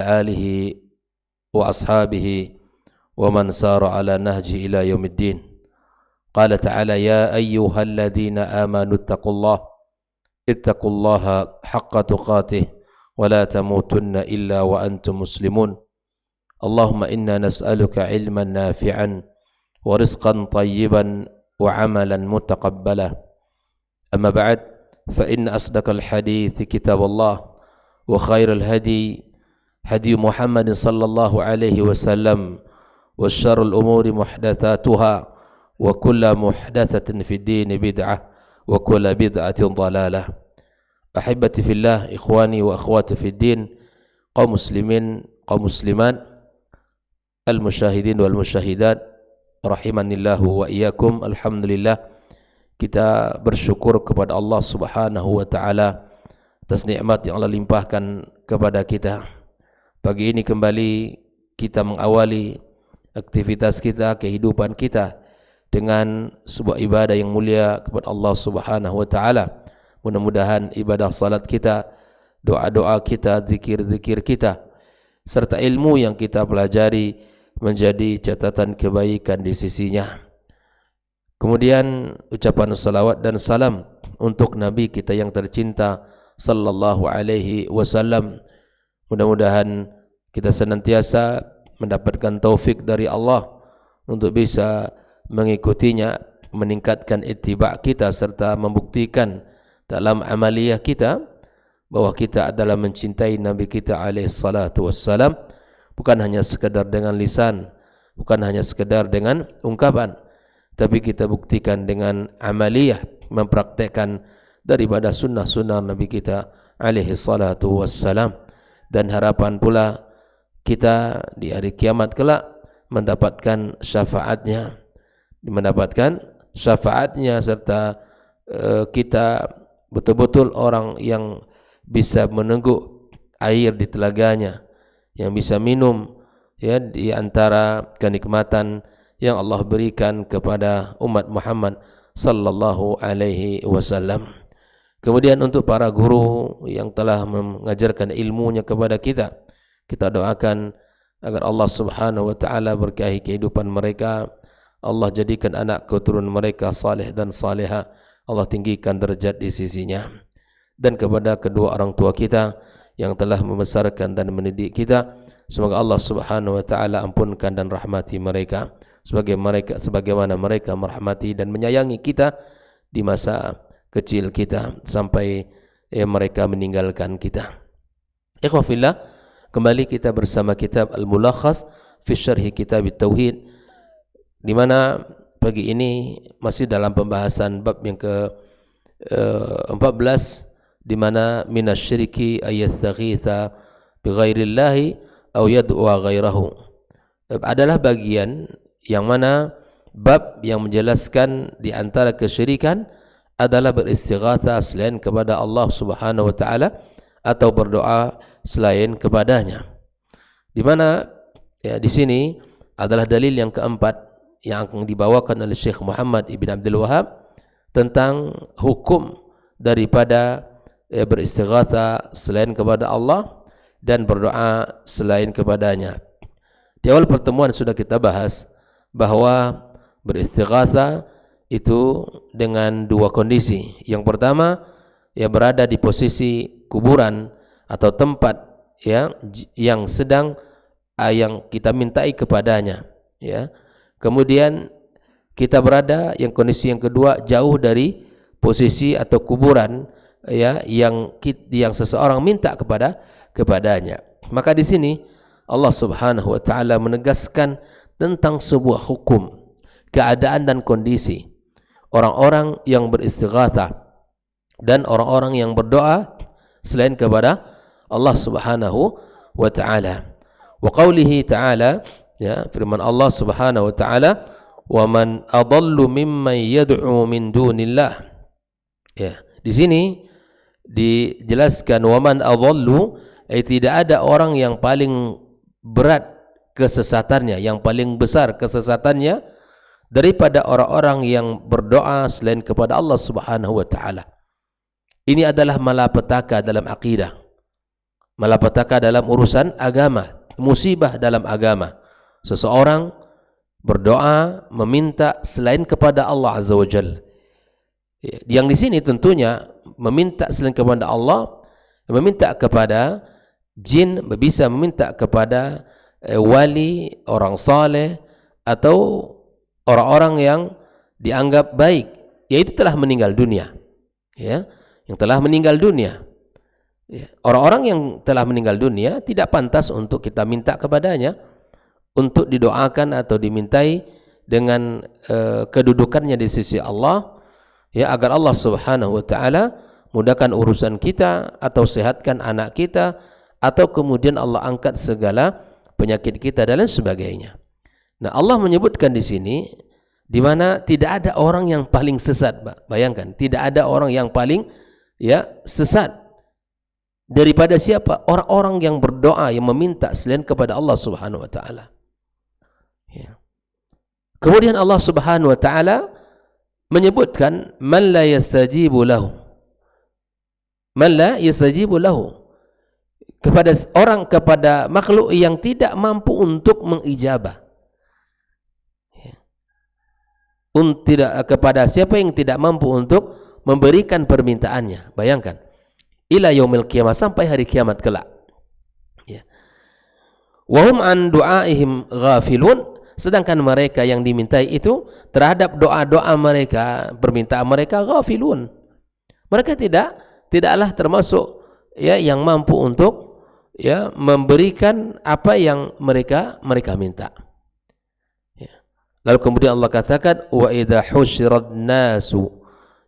آله وأصحابه ومن سار على نهجه إلى يوم الدين. قال تعالى: يا أيها الذين آمنوا اتقوا الله حق تقاته ولا تموتن إلا وأنتم مسلمون. اللهم إنا نسألك علما نافعا ورزقا طيبا وعملا متقبلا. أما بعد، فإن أصدق الحديث كتاب الله، وخير الهدي هدي محمد صلى الله عليه وسلم، وشر الأمور محدثاتها، وكل محدثة في الدين بدعة، وكل بدعة ضلالة. أحبتي في الله، إخواني وأخواتي في الدين، kaum muslimin, kaum muslimat, al-musyahidin wal musyahidat, rahimanillahu wa iyyakum. Alhamdulillah, kita bersyukur kepada Allah Subhanahu wa taala atas nikmat yang Allah limpahkan kepada kita. Pagi ini kembali kita mengawali aktivitas kita, kehidupan kita dengan sebuah ibadah yang mulia kepada Allah Subhanahu wa taala. Mudah-mudahan ibadah salat kita, doa-doa kita, zikir-zikir kita, serta ilmu yang kita pelajari menjadi catatan kebaikan di sisinya. Kemudian ucapan salawat dan salam untuk Nabi kita yang tercinta sallallahu alaihi wasallam. Mudah-mudahan kita senantiasa mendapatkan taufik dari Allah untuk bisa mengikutinya, meningkatkan ittiba' kita, serta membuktikan dalam amaliyah kita bahwa kita adalah mencintai Nabi kita alaihi salatu wassalam, bukan hanya sekadar dengan lisan, bukan hanya sekadar dengan ungkapan, tapi kita buktikan dengan amaliyah, mempraktekkan daripada sunnah-sunnah Nabi kita alaihi salatu wassalam. Dan harapan pula kita di hari kiamat kelak mendapatkan syafaatnya, serta kita betul-betul orang yang bisa meneguk air di telaganya, yang bisa minum ya di antara kenikmatan yang Allah berikan kepada umat Muhammad sallallahu alaihi wasallam. Kemudian untuk para guru yang telah mengajarkan ilmunya kepada kita, kita doakan agar Allah Subhanahu wa taala berkahi kehidupan mereka, Allah jadikan anak keturunan mereka saleh dan saleha, Allah tinggikan derajat di sisinya. Dan kepada kedua orang tua kita yang telah membesarkan dan mendidik kita, semoga Allah Subhanahu wa taala ampunkan dan rahmati mereka sebagaimana mereka merahmati dan menyayangi kita di masa kecil kita sampai mereka meninggalkan kita. Ikhwah fillah, kembali kita bersama kitab Al-Mulakhas fi Syarhi Kitab Tauhid, di mana pagi ini masih dalam pembahasan bab yang ke-14, di mana minasyirki ayastaghitha bighairillahi aw yad'a ghairahu. Adalah bagian yang mana bab yang menjelaskan di antara kesyirikan adalah beristighatsah selain kepada Allah Subhanahu wa taala atau berdoa selain kepadanya. Di mana ya di sini adalah dalil yang keempat yang akan dibawakan oleh Syekh Muhammad Ibn Abdul Wahhab tentang hukum daripada beristighatsah selain kepada Allah dan berdoa selain kepadanya. Di awal pertemuan sudah kita bahas bahwa beristighatsah itu dengan dua kondisi. Yang pertama, ya berada di posisi kuburan atau tempat ya yang sedang yang kita mintai kepadanya, ya. Kemudian kita berada yang kondisi yang kedua jauh dari posisi atau kuburan ya yang seseorang minta kepadanya. Maka di sini Allah Subhanahu wa taala menegaskan tentang sebuah hukum, keadaan dan kondisi orang-orang yang beristighatsah dan orang-orang yang berdoa selain kepada Allah Subhanahu wa taala. Wa qaulihi ta'ala, ya, firman Allah Subhanahu wa taala, wa man adallu mimman yad'u min dunillah. Ya, di sini dijelaskan wa man adallu, tidak ada orang yang paling berat kesesatannya, yang paling besar kesesatannya daripada orang-orang yang berdoa selain kepada Allah Subhanahu wa taala. Ini adalah malapetaka dalam akidah. malapetaka dalam urusan agama, musibah dalam agama. Seseorang berdoa meminta selain kepada Allah Azza wa Jalla. Yang di sini tentunya meminta selain kepada Allah, meminta kepada jin, bisa meminta kepada wali, orang saleh, atau orang-orang yang dianggap baik, yaitu telah meninggal dunia, ya, yang telah meninggal dunia. Orang-orang yang telah meninggal dunia tidak pantas untuk kita minta kepadanya untuk didoakan atau dimintai dengan kedudukannya di sisi Allah, ya, agar Allah Subhanahu wa taala mudahkan urusan kita atau sehatkan anak kita, atau kemudian Allah angkat segala penyakit kita dan lain sebagainya. Nah, Allah menyebutkan di sini di mana tidak ada orang yang paling sesat, Pak. Bayangkan, tidak ada orang yang paling, ya, sesat daripada siapa? Orang-orang yang berdoa, yang meminta selain kepada Allah Subhanahu wa taala. Ya. Kemudian Allah Subhanahu wa taala menyebutkan man la yastajibu lahu. Man la yastajibu lahu, kepada orang, kepada makhluk yang tidak mampu untuk mengijabah. Tidak, kepada siapa yang tidak mampu untuk memberikan permintaannya. Bayangkan, ila yaumil qiyamah, sampai hari kiamat kelak. Ya. Wa hum an du'aihim ghafilun, sedangkan mereka yang dimintai itu terhadap doa-doa mereka, permintaan mereka, ghafilun. Mereka tidaklah termasuk, ya, yang mampu untuk, ya, memberikan apa yang mereka minta. Lalu kemudian Allah katakan, wa idza husyiran nasu,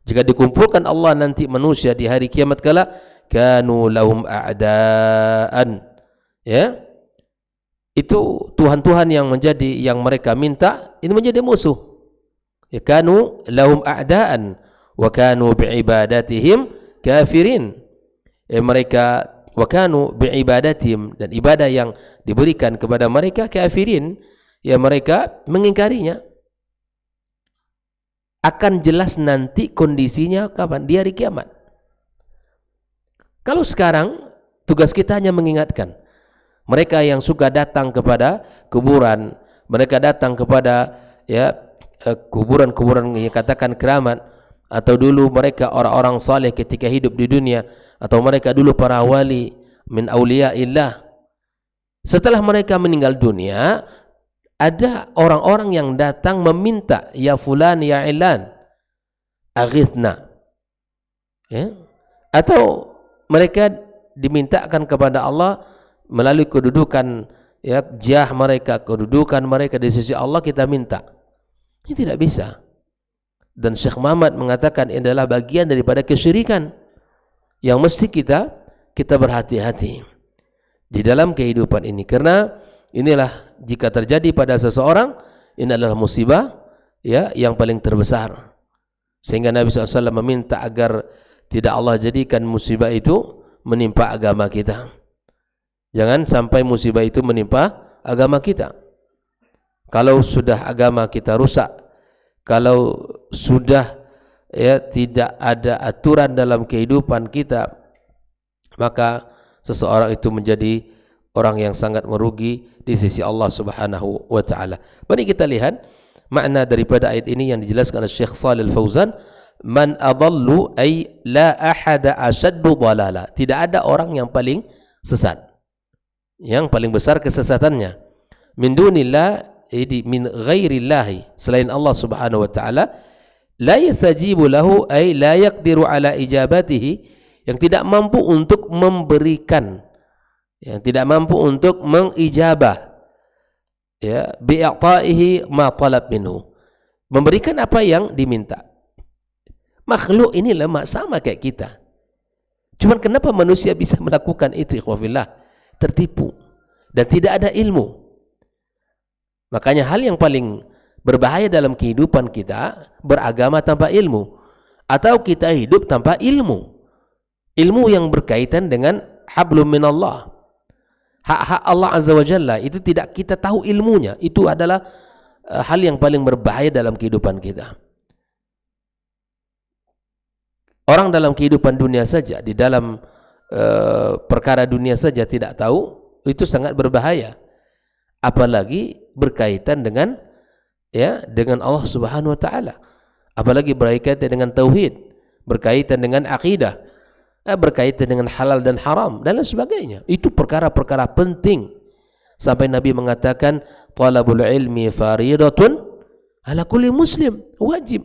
jika dikumpulkan Allah nanti manusia di hari kiamat kala, kanu lahum a'daan, ya, itu tuhan-tuhan yang mereka minta ini menjadi musuh. Ya, kanu lahum a'daan wa kanu bi'ibadatihim kafirin. Mereka wa kanu bi'ibadatihim, dan ibadah yang diberikan kepada mereka, kafirin, ya, mereka mengingkarinya. Akan jelas nanti kondisinya kapan? Di hari kiamat. Kalau sekarang tugas kita hanya mengingatkan mereka yang suka datang kepada kuburan, mereka datang kepada, ya, kuburan-kuburan yang katakan keramat, atau dulu mereka orang-orang saleh ketika hidup di dunia, atau mereka dulu para wali min auliyaillah. Setelah mereka meninggal dunia, ada orang-orang yang datang meminta, ya fulan, ya ilan, aghithna, ya, atau mereka dimintakan kepada Allah melalui kedudukan, ya, jah mereka, kedudukan mereka di sisi Allah, kita minta. Ini tidak bisa. Dan Syekh Muhammad mengatakan ini adalah bagian daripada kesyirikan yang mesti kita berhati-hati di dalam kehidupan ini, karena inilah, jika terjadi pada seseorang, ini adalah musibah, ya, yang paling terbesar, sehingga Nabi SAW meminta agar tidak Allah jadikan musibah itu menimpa agama kita. Jangan sampai musibah itu menimpa agama kita. Kalau sudah agama kita rusak, kalau sudah, ya, tidak ada aturan dalam kehidupan kita, maka seseorang itu menjadi orang yang sangat merugi di sisi Allah Subhanahu wa taala. Mari kita lihat makna daripada ayat ini yang dijelaskan oleh Syekh Shalih Al-Fauzan, man adallu ay la ahada ashaddu dhalala. Tidak ada orang yang paling sesat, yang paling besar kesesatannya. Min dunillah, min ghairillahi, selain Allah Subhanahu wa taala, la yastajibu lahu ay la yaqdiru ala ijabatihi, yang tidak mampu untuk memberikan, yang tidak mampu untuk mengijabah, ya, bi'ata'ihi ma talab minhu, memberikan apa yang diminta. Makhluk ini lemah, sama kayak kita. Cuman kenapa manusia bisa melakukan itu, ikhwafillah? Tertipu dan tidak ada ilmu. Makanya hal yang paling berbahaya dalam kehidupan kita, beragama tanpa ilmu, atau kita hidup tanpa ilmu. Ilmu yang berkaitan dengan hablum minallah, hak-hak Allah Azza wa Jalla, itu tidak kita tahu ilmunya. Itu adalah hal yang paling berbahaya dalam kehidupan kita. Orang dalam kehidupan dunia saja, di dalam perkara dunia saja tidak tahu, itu sangat berbahaya. Apalagi berkaitan dengan dengan Allah Subhanahu wa taala. Apalagi berkaitan dengan tauhid, berkaitan dengan akidah, berkaitan dengan halal dan haram dan lain sebagainya. Itu perkara-perkara penting. Sampai Nabi mengatakan talabul ilmi fariidatun ala kulli muslim, wajib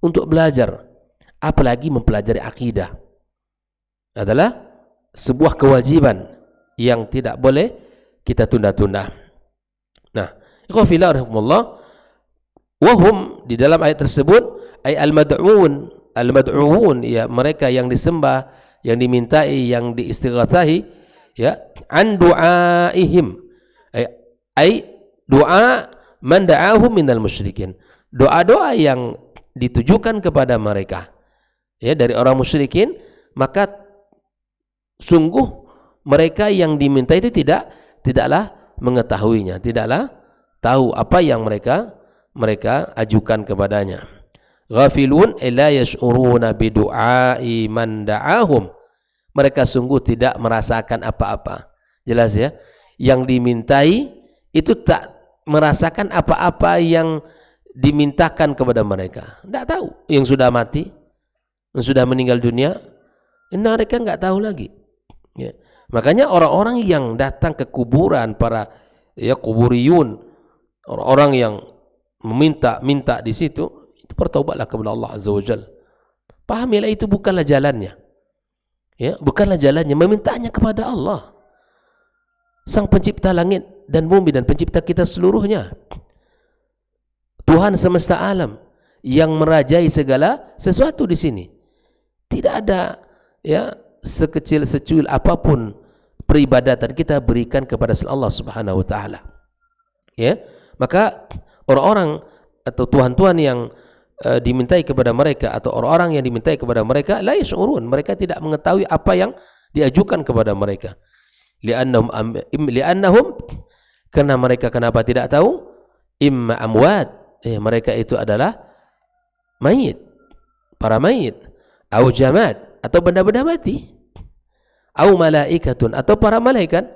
untuk belajar, apalagi mempelajari akidah adalah sebuah kewajiban yang tidak boleh kita tunda-tunda. Nah, ikhwan fillah rahimakumullah, wahum di dalam ayat tersebut ay al-mad'uun ya, mereka yang disembah, yang dimintai, yang diistighatsahi an du'aihim ay doa man da'ahum minal musyrikin, doa-doa yang ditujukan kepada mereka dari orang musyrikin, maka sungguh mereka yang diminta itu tidaklah mengetahuinya, tidaklah tahu apa yang mereka ajukan kepadanya. Ghafilun la yash'uruna bidu'ai man da'ahum, mereka sungguh tidak merasakan apa-apa. Jelas ya, yang dimintai itu tak merasakan apa-apa yang dimintakan kepada mereka. Tidak tahu. Yang sudah mati, yang sudah meninggal dunia, mereka nggak tahu lagi. Makanya orang-orang yang datang ke kuburan, para kuburiyun, orang-orang yang meminta di situ, itu bertaubatlah kepada Allah Azza wa Jalla. Pahamilah itu bukanlah jalannya. Bukanlah jalannya, memintanya kepada Allah, Sang Pencipta langit dan bumi dan pencipta kita seluruhnya, Tuhan semesta alam yang merajai segala sesuatu di sini. Tidak ada sekecil secuil apapun peribadatan kita berikan kepada Allah Subhanahu wa taala. Maka orang-orang atau tuhan-tuhan yang dimintai kepada mereka, atau orang-orang yang dimintai kepada mereka, la yash'urun, mereka tidak mengetahui apa yang diajukan kepada mereka. Li'annahum, karena mereka kenapa tidak tahu? Imma amwat, mereka itu adalah mayit, para mayit, au jamad, atau benda-benda mati, au malaikatun, atau para malaikat,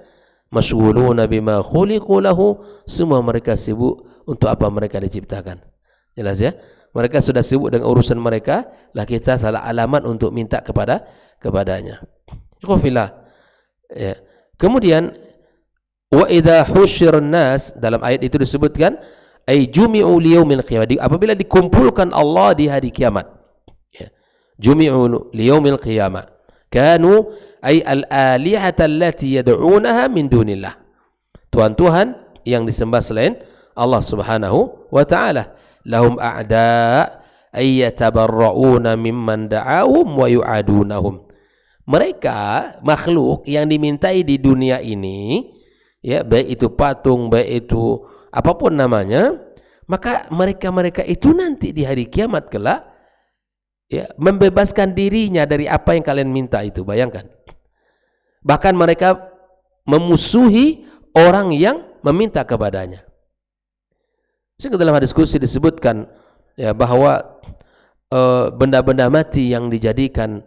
masyghuluna bima khuliqu lahu, semua mereka sibuk untuk apa mereka diciptakan. Jelas ya, mereka sudah sibuk dengan urusan mereka, lah kita salah alamat untuk minta kepadanya. Ikhwafillah. Kemudian wa idza husyirun nas, dalam ayat itu disebutkan ay jumi'u liyaumil qiyamah, apabila dikumpulkan Allah di hari kiamat. Jumi'u liyaumil qiyamah kanu ay al-alihata allati yad'unaha min dunillah, tuhan-tuhan yang disembah selain Allah Subhanahu wa taala. Lahum a'da ay yatabarra'una mimman da'ahum wa yu'adunahum, mereka makhluk yang dimintai di dunia ini, baik itu patung, baik itu apapun namanya, maka mereka itu nanti di hari kiamat kelak membebaskan dirinya dari apa yang kalian minta itu. Bayangkan, bahkan mereka memusuhi orang yang meminta kepadanya. Sehingga dalam hadis qudsi disebutkan bahwa benda-benda mati yang dijadikan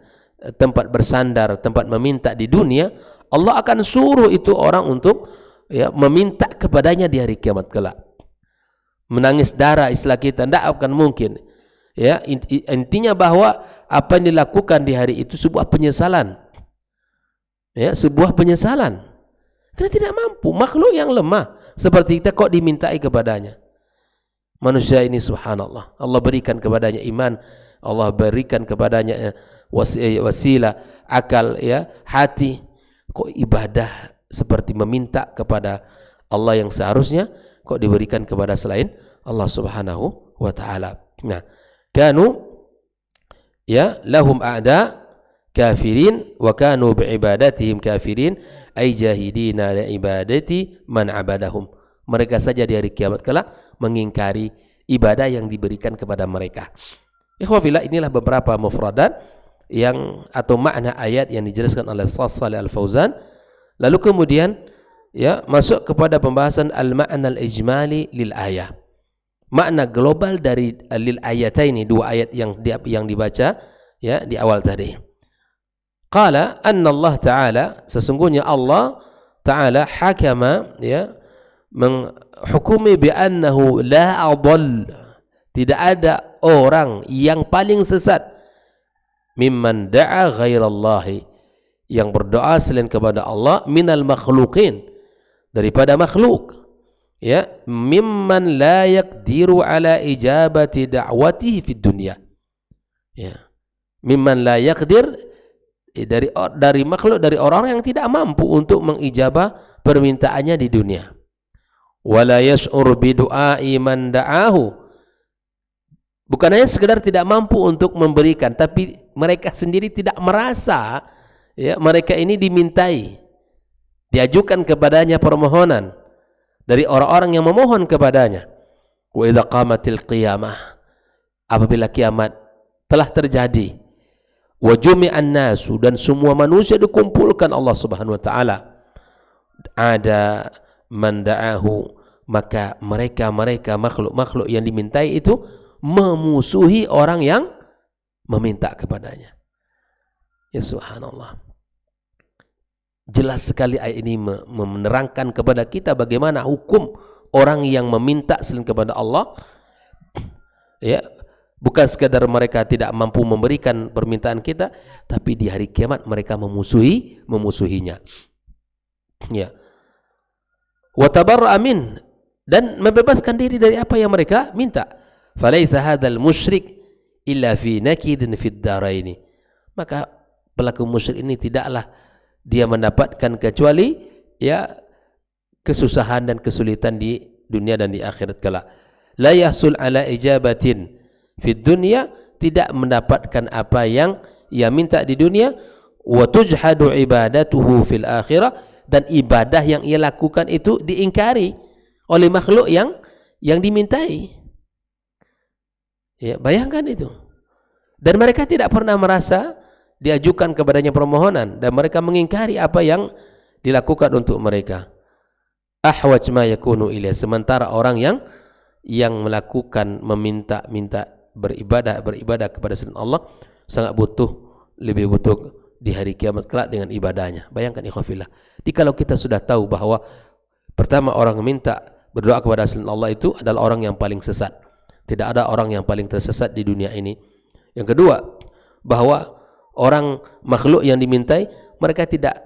tempat bersandar, tempat meminta di dunia, Allah akan suruh itu orang untuk meminta kepadanya di hari kiamat kelak. Menangis darah istilah kita, tidak akan mungkin. Intinya bahwa apa yang dilakukan di hari itu sebuah penyesalan, sebuah penyesalan, karena tidak mampu. Makhluk yang lemah seperti kita kok dimintai kepadanya. Manusia ini subhanallah, Allah berikan kepadanya iman, Allah berikan kepadanya wasilah, akal, hati. Kok ibadah seperti meminta kepada Allah yang seharusnya kok diberikan kepada selain Allah Subhanahu wa taala. Nah, kanu lahum a'da kafirin wa kanu bi'ibadatihim kafirin ay jahidina li ibadati man abadahum. Mereka saja di hari kiamat kelak mengingkari ibadah yang diberikan kepada mereka. Ikhwafillah, inilah beberapa mufradat yang atau makna ayat yang dijelaskan oleh Shalih Al-Fauzan. Lalu kemudian masuk kepada pembahasan al-ma'na al-ijmali lil ayah. Makna global dari lil ayataini, dua ayat yang dibaca di awal tadi. Qala anna Allah Ta'ala, sesungguhnya Allah Ta'ala hakama, ya, menghukumi bi annahu la adall, tidak ada orang yang paling sesat mimman da'a ghairallahi, yang berdoa selain kepada Allah, minal makhluqin, daripada makhluk, ya, mimman la yaqdiru ala ijabati da'watihi fid dunya, ya, mimman la yaqdir, dari makhluk, dari orang yang tidak mampu untuk mengijabah permintaannya di dunia. Wala yash'ur bi du'ai man da'ahu, bukan hanya sekedar tidak mampu untuk memberikan, tapi mereka sendiri tidak merasa, ya, mereka ini dimintai, diajukan kepadanya permohonan dari orang-orang yang memohon kepadanya. Wa idza qamatil qiyamah, apabila kiamat telah terjadi, wa jumi'an nasu, dan semua manusia dikumpulkan Allah Subhanahu wa taala, ada man da'ahu, maka mereka makhluk-makhluk yang dimintai itu memusuhi orang yang meminta kepadanya. Ya subhanallah. Jelas sekali ayat ini menerangkan kepada kita bagaimana hukum orang yang meminta selain kepada Allah, ya, bukan sekadar mereka tidak mampu memberikan permintaan kita, tapi di hari kiamat mereka memusuhinya. Ya. Wa tabarra'a min, dan membebaskan diri dari apa yang mereka minta. Falaisa hadzal musyrik illa fi nakidin fid daraini, maka pelaku musyrik ini tidaklah dia mendapatkan kecuali, ya, kesusahan dan kesulitan di dunia dan di akhirat kelak. La yahsul ala ijabatin fid dunya, tidak mendapatkan apa yang ia minta di dunia. Wa tujhadu ibadatuhu fil akhirah, dan ibadah yang ia lakukan itu diingkari oleh makhluk yang dimintai. Ya, bayangkan itu. Dan mereka tidak pernah merasa diajukan kepadanya permohonan, dan mereka mengingkari apa yang dilakukan untuk mereka. Ahwaj ma yakunu ilaih, sementara orang yang melakukan meminta beribadah kepada selain Allah sangat lebih butuh di hari kiamat kelak dengan ibadahnya. Bayangkan ikhwafillah. Kalau kita sudah tahu bahwa pertama orang meminta berdoa kepada selain Allah itu adalah orang yang paling sesat. Tidak ada orang yang paling tersesat di dunia ini. Yang kedua, bahwa orang makhluk yang dimintai, mereka tidak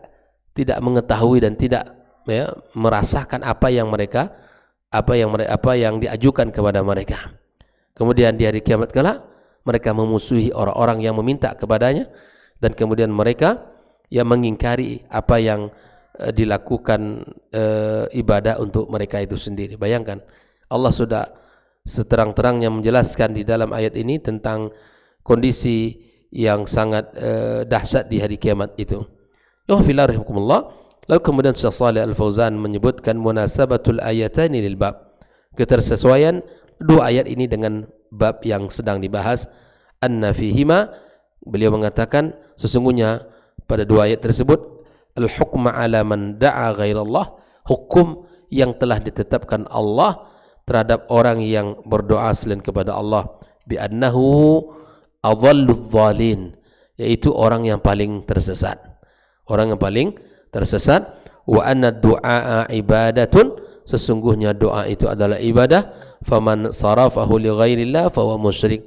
mengetahui dan tidak, ya, merasakan apa yang diajukan kepada mereka. Kemudian di hari kiamat kelak mereka memusuhi orang-orang yang meminta kepadanya, dan kemudian mereka yang mengingkari apa yang dilakukan ibadah untuk mereka itu sendiri. Bayangkan, Allah sudah seterang-terangnya menjelaskan di dalam ayat ini tentang kondisi yang sangat dahsyat di hari kiamat itu. Lalu kemudian Syekh Shalih Al-Fauzan menyebutkan munasabatul ayatani lil bab, ketersesuaian dua ayat ini dengan bab yang sedang dibahas. Anna fihima, beliau mengatakan sesungguhnya pada dua ayat tersebut, al-hukma ala man da'a ghairallah, hukum yang telah ditetapkan Allah terhadap orang yang berdoa selain kepada Allah, bi annahu adhalludz dhalin, yaitu orang yang paling tersesat, wa anna du'a ibadatun, sesungguhnya doa itu adalah ibadah, faman sarafahu li ghairillah fahuwa musyrik,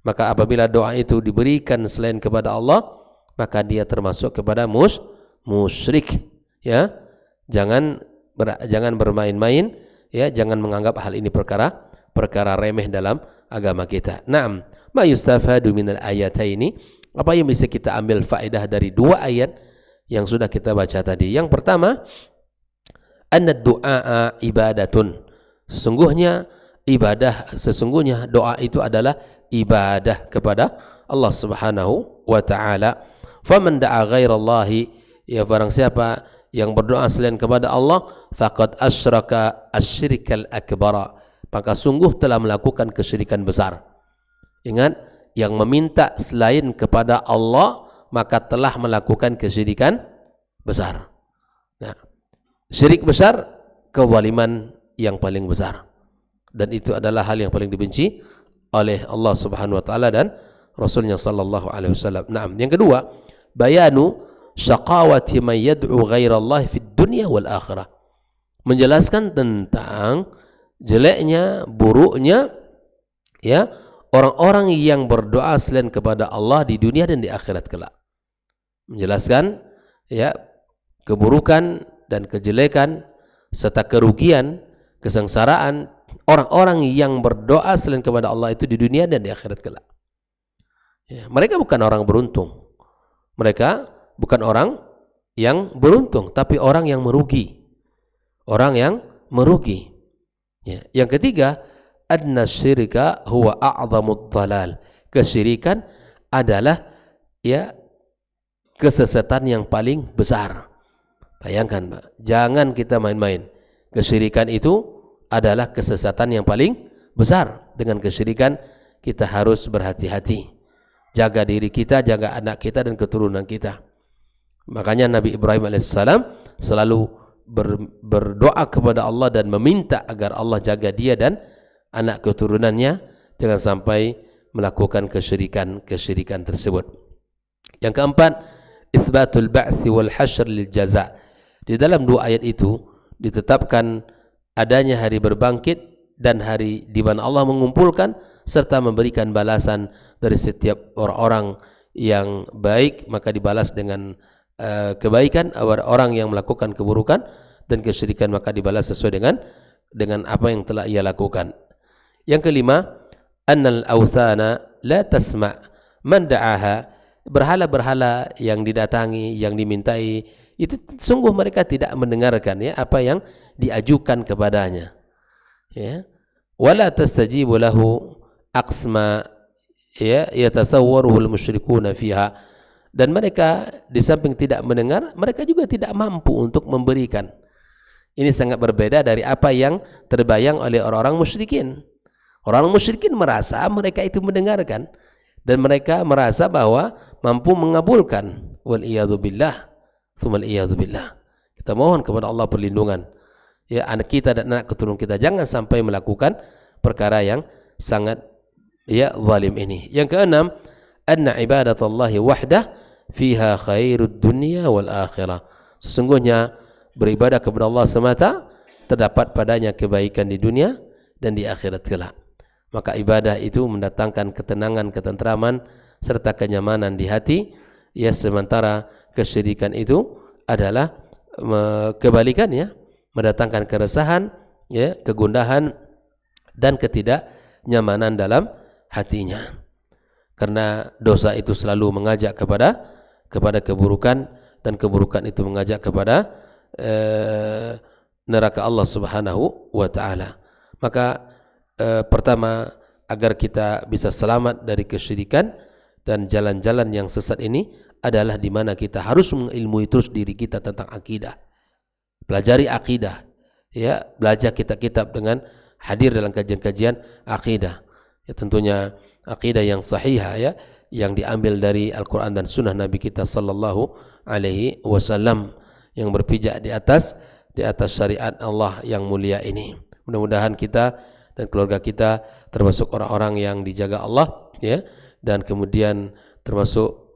maka apabila doa itu diberikan selain kepada Allah, maka dia termasuk kepada musyrik. Ya, jangan bermain-main, ya, jangan menganggap hal ini perkara remeh dalam agama kita. Naam, ma yustafadu minal ayataini, apa yang bisa kita ambil faedah dari dua ayat yang sudah kita baca tadi. Yang pertama, anna du'a ibadatun, sesungguhnya doa itu adalah ibadah kepada Allah Subhanahu wa taala. Faman da'a ghairallahi, ya, barang siapa yang berdoa selain kepada Allah, faqad asyraka asyirkal akbara, maka sungguh telah melakukan kesyirikan besar. Ingat, yang meminta selain kepada Allah maka telah melakukan kesyirikan besar. Nah, syirik besar, kezaliman yang paling besar, dan itu adalah hal yang paling dibenci oleh Allah Subhanahu wa taala dan Rasulnya sallallahu alaihi wasallam. Nah, yang kedua, bayanu syaqawati man yad'u ghairallahi fid dunya wal akhirah. Menjelaskan tentang jeleknya, buruknya ya orang-orang yang berdoa selain kepada Allah di dunia dan di akhirat kelak. Menjelaskan ya keburukan dan kejelekan serta kerugian, kesengsaraan orang-orang yang berdoa selain kepada Allah itu di dunia dan di akhirat kelak. Ya, mereka bukan orang beruntung. Mereka bukan orang yang beruntung, tapi orang yang merugi. Orang yang merugi. Ya. Yang ketiga, anna syirka huwa a'zamud dhalal. Kesyirikan adalah ya kesesatan yang paling besar. Bayangkan, Pak, jangan kita main-main. Kesyirikan itu adalah kesesatan yang paling besar. Dengan kesyirikan kita harus berhati-hati. Jaga diri kita, jaga anak kita dan keturunan kita. Makanya Nabi Ibrahim alaihissalam selalu berdoa kepada Allah dan meminta agar Allah jaga dia dan anak keturunannya jangan sampai melakukan kesyirikan tersebut. Yang keempat, itsbatul ba'tsi wal hasyr lil jaza. Di dalam dua ayat itu ditetapkan adanya hari berbangkit dan hari di mana Allah mengumpulkan serta memberikan balasan dari setiap orang-orang yang baik maka dibalas dengan kebaikan, orang yang melakukan keburukan dan kesyirikan maka dibalas sesuai dengan apa yang telah ia lakukan. Yang kelima, annal awthana la tasma' man da'aha. Berhala-berhala yang didatangi, yang dimintai itu sungguh mereka tidak mendengarkan ya apa yang diajukan kepadanya. Ya. Wala tastajibu lahu aqsma ya yatasawwaruhu al-musyrikuuna fiha. Dan mereka di samping tidak mendengar, mereka juga tidak mampu untuk memberikan. Ini sangat berbeda dari apa yang terbayang oleh orang-orang musyrikin. Orang musyrikin merasa mereka itu mendengarkan dan mereka merasa bahwa mampu mengabulkan. Wal iyadzu billah, tsumma al iyadzu billah. Kita mohon kepada Allah perlindungan. Ya, anak kita dan anak keturunan kita jangan sampai melakukan perkara yang sangat ya zalim ini. Yang keenam, anna ibadatallahi wahdah fiha khairud dunya wal akhirah. Sesungguhnya beribadah kepada Allah semata terdapat padanya kebaikan di dunia dan di akhirat kelak. Maka ibadah itu mendatangkan ketenangan, ketentraman serta kenyamanan di hati. Ya, sementara kesyirikan itu adalah kebalikannya, mendatangkan keresahan, ya, kegundahan dan ketidaknyamanan dalam hatinya. Karena dosa itu selalu mengajak kepada keburukan dan keburukan itu mengajak kepada neraka Allah Subhanahu wa taala. Maka pertama, agar kita bisa selamat dari kesyirikan dan jalan-jalan yang sesat ini adalah di mana kita harus mengilmui terus diri kita tentang akidah. Pelajari akidah, ya, belajar kitab-kitab dengan hadir dalam kajian-kajian akidah. Ya, tentunya akidah yang sahihah, ya, yang diambil dari Al-Quran dan Sunnah Nabi kita Sallallahu Alaihi Wasallam yang berpijak di atas syariat Allah yang mulia ini. Mudah-mudahan kita dan keluarga kita termasuk orang-orang yang dijaga Allah, ya, dan kemudian termasuk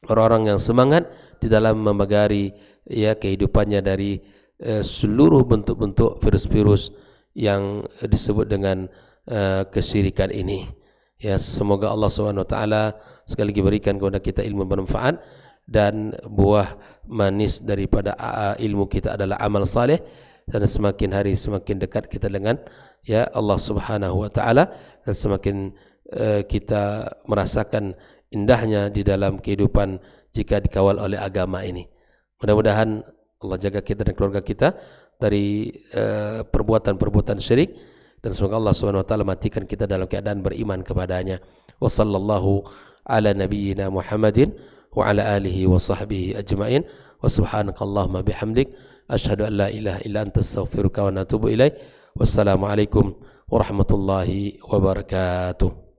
orang-orang yang semangat di dalam memagari ya kehidupannya dari seluruh bentuk-bentuk virus-virus yang disebut dengan kesyirikan ini. Ya, semoga Allah Subhanahu wa taala sekali lagi berikan kepada kita ilmu bermanfaat dan buah manis daripada ilmu kita adalah amal saleh, dan semakin hari semakin dekat kita dengan ya Allah Subhanahu wa taala, dan semakin kita merasakan indahnya di dalam kehidupan jika dikawal oleh agama ini. Mudah-mudahan Allah jaga kita dan keluarga kita dari perbuatan-perbuatan syirik, dan semoga Allah Subhanahu wa taala matikan kita dalam keadaan beriman kepadanya. Wa sallallahu ala nabiyyina Muhammadin wa ala alihi wa sahbihi ajma'in. Wa subhanakallahumma bihamdik asyhadu an la ilaha illa anta astaghfiruka wa atubu ilaik. Wassalamu alaikum warahmatullahi wabarakatuh.